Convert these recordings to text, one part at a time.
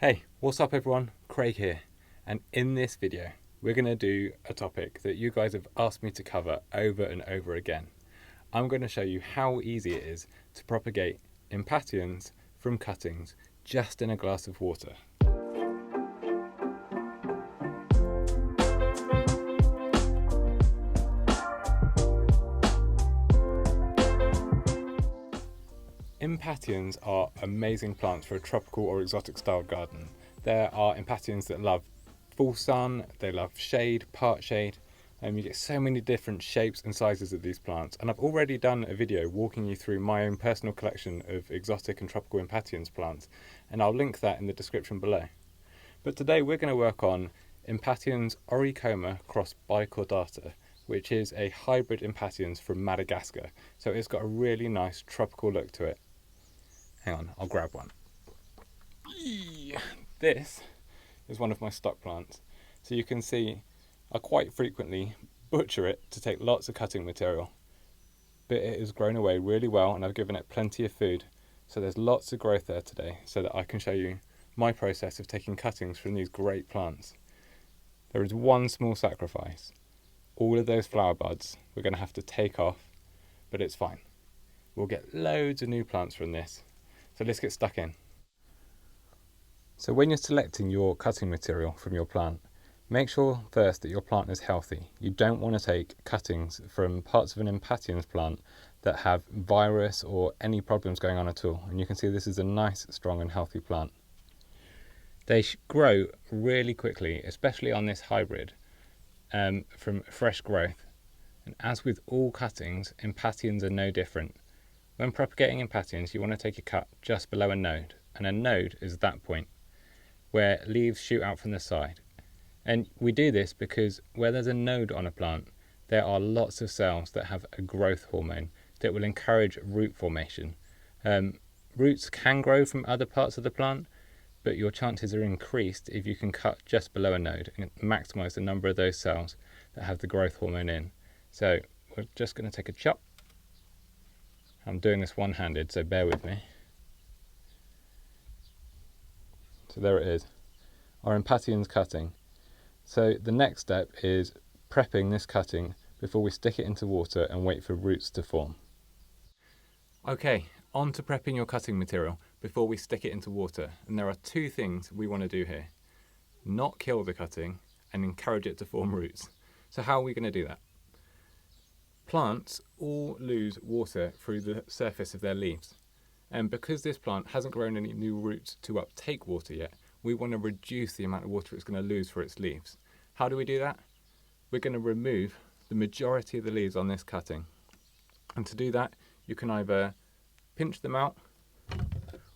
Hey, what's up everyone? Craig here, and in this video we're going to do a topic that you guys have asked me to cover over and over again. I'm going to show you how easy it is to propagate impatiens from cuttings just in a glass of water. Impatiens are amazing plants for a tropical or exotic style garden. There are impatiens that love full sun, they love shade, part shade, and you get so many different shapes and sizes of these plants. And I've already done a video walking you through my own personal collection of exotic and tropical impatiens plants, and I'll link that in the description below. But today we're going to work on Impatiens Auricoma cross bicaudata, which is a hybrid impatiens from Madagascar. So it's got a really nice tropical look to it. Hang on, I'll grab one. This is one of my stock plants. So you can see I quite frequently butcher it to take lots of cutting material. But it has grown away really well and I've given it plenty of food. So there's lots of growth there today so that I can show you my process of taking cuttings from these great plants. There is one small sacrifice. All of those flower buds we're going to have to take off, but it's fine. We'll get loads of new plants from this. So let's get stuck in. So when you're selecting your cutting material from your plant, make sure first that your plant is healthy. You don't want to take cuttings from parts of an impatiens plant that have virus or any problems going on at all. And you can see this is a nice, strong and healthy plant. They grow really quickly, especially on this hybrid, from fresh growth. And as with all cuttings, impatiens are no different. When propagating impatiens, you want to take a cut just below a node, and a node is that point where leaves shoot out from the side. And we do this because where there's a node on a plant, there are lots of cells that have a growth hormone that will encourage root formation. Roots can grow from other parts of the plant, but your chances are increased if you can cut just below a node and maximize the number of those cells that have the growth hormone in. So we're just going to take a chop. I'm doing this one-handed, so bear with me. So there it is, our impatiens cutting. So the next step is prepping this cutting before we stick it into water and wait for roots to form. Okay, on to prepping your cutting material before we stick it into water. And there are two things we want to do here. Not kill the cutting and encourage it to form roots. So how are we going to do that? Plants all lose water through the surface of their leaves. And because this plant hasn't grown any new roots to uptake water yet, we want to reduce the amount of water it's going to lose for its leaves. How do we do that? We're going to remove the majority of the leaves on this cutting. And to do that, you can either pinch them out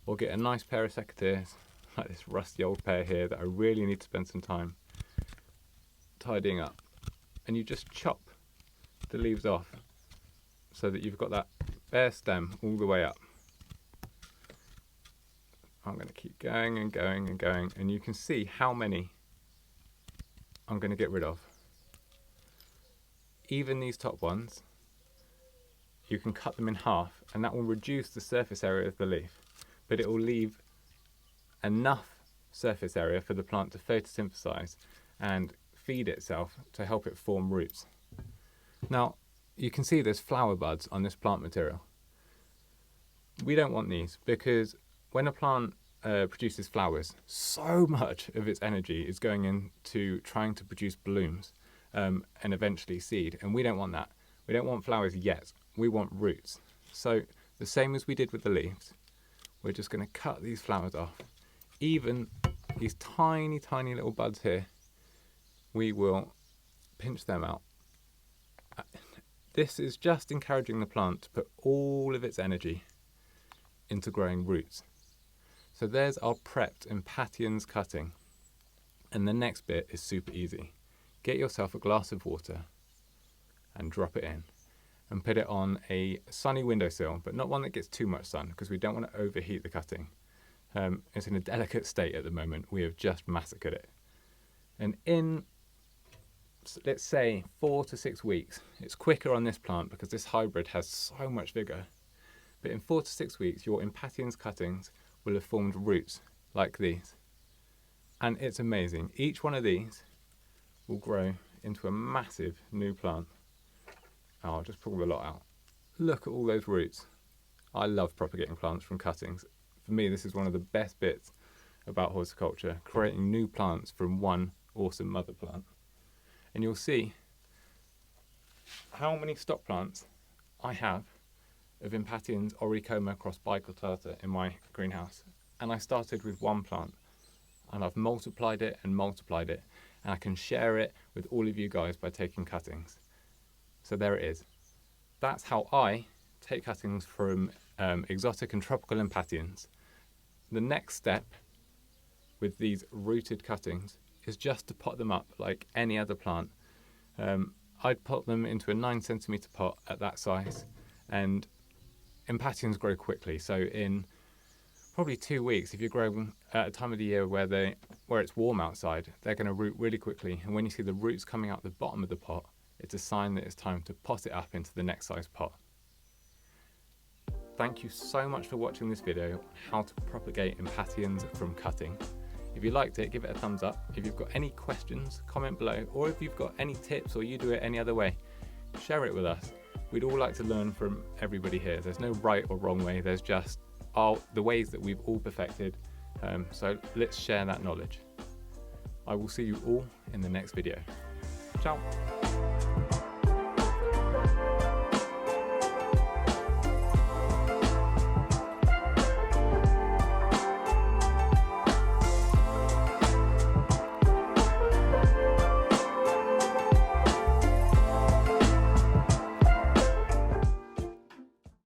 or get a nice pair of secateurs, like this rusty old pair here that I really need to spend some time tidying up. And you just chop the leaves off so that you've got that bare stem all the way up. I'm going to keep going and going and going, and you can see how many I'm going to get rid of. Even these top ones, you can cut them in half and that will reduce the surface area of the leaf, but it will leave enough surface area for the plant to photosynthesize and feed itself to help it form roots. Now, you can see there's flower buds on this plant material. We don't want these because when a plant produces flowers, so much of its energy is going into trying to produce blooms and eventually seed, and we don't want that. We don't want flowers yet, we want roots. So the same as we did with the leaves, we're just going to cut these flowers off. Even these tiny, tiny little buds here, we will pinch them out. This is just encouraging the plant to put all of its energy into growing roots. So there's our prepped impatiens cutting. And the next bit is super easy. Get yourself a glass of water and drop it in and put it on a sunny windowsill, but not one that gets too much sun because we don't want to overheat the cutting. It's in a delicate state at the moment. We have just massacred it. And in, let's say, 4 to 6 weeks, it's quicker on this plant because this hybrid has so much vigor. But in 4 to 6 weeks, your impatiens cuttings will have formed roots like these. And it's amazing. Each one of these will grow into a massive new plant. Oh, I'll just pull the lot out. Look at all those roots. I love propagating plants from cuttings. For me, this is one of the best bits about horticulture, creating new plants from one awesome mother plant. And you'll see how many stock plants I have of Impatiens Auricoma cross bicaudata in my greenhouse. And I started with one plant, and I've multiplied it, and I can share it with all of you guys by taking cuttings. So there it is. That's how I take cuttings from exotic and tropical Impatiens. The next step with these rooted cuttings is just to pot them up like any other plant. I'd pot them into a 9cm pot at that size, and Impatiens grow quickly. So in probably 2 weeks, if you're growing at a time of the year where it's warm outside, they're going to root really quickly. And when you see the roots coming out the bottom of the pot, it's a sign that it's time to pot it up into the next size pot. Thank you so much for watching this video on how to propagate Impatiens from cutting. If you liked it, give it a thumbs up. If you've got any questions, comment below, or if you've got any tips or you do it any other way, share it with us. We'd all like to learn from everybody here. There's no right or wrong way, there's just the ways that we've all perfected. So let's share that knowledge. I will see you all in the next video. Ciao.